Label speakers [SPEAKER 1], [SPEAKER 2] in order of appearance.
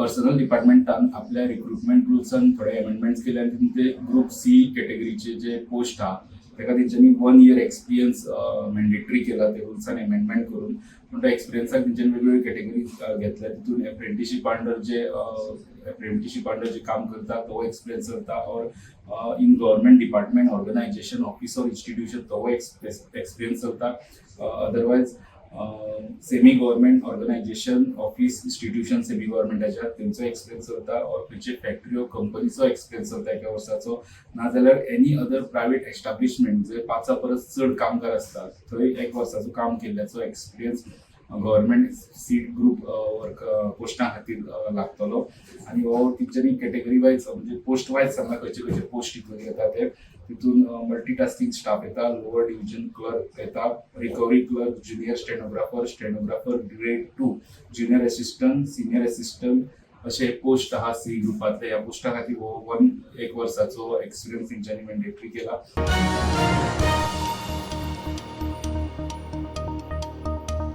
[SPEAKER 1] Personal डिपार्टमेंटान आपल्या recruitment रुल्सान थोडे amendments केले आनी ते ग्रुप सी कॅटेगरीचे जे पोस्ट आहा ताका तेंच्यांनी 1 year एक्सपिरियन्स मॅन्डेटरी केला ते रुल्सान अमेंडमेंट करून. पूण त्या एक्सपिरियन्साक तेंच्यांनी वेगवेगळ्यो कॅटेगरी घेतल्या. तितून अप्रेंटिशीप अंडर जे काम करता तो एक्सपिरियन्स करता, और in government department organisation office और इन्स्टिट्यूशन तो एक्सपिरियन्स करता. Otherwise semi government organisation office institution semi गव्हर्मेंटाच्या तेंचो एक्सपिरियन्स करता, और खंयचे फॅक्टरी ऑफ कंपनीचो एक्सपिरियन्स करता 1 वर्साचो, नाजाल्यार एनी अदर प्रायवेट एस्टाब्लिशमेंट जंय 5 परस चड कामगार असतात थंय 1 वर्साचो काम केल्ल्याचो एक्सपिरियन्स गव्हर्मेंट सीट ग्रुप वर्क पोस्टां खातीर लागतलो. आनी हो टिचरी कॅटेगरी वायज म्हणजे पोस्ट वायज सांगला खंयचे खंयचे पोस्ट हितून येता ते. तितून मल्टीटास्किंग स्टाफ येता, लोअर डिव्हिजन क्लर्क येता, recovery clerk, junior stenographer grade 2, junior assistant, senior assistant असे पोस्ट आहा सी ग्रुपातले. ह्या पोस्टा खातीर हो 1 वर्साचो एक्सपिरियन्स तेंच्यांनी मॅन्डेटरी केला.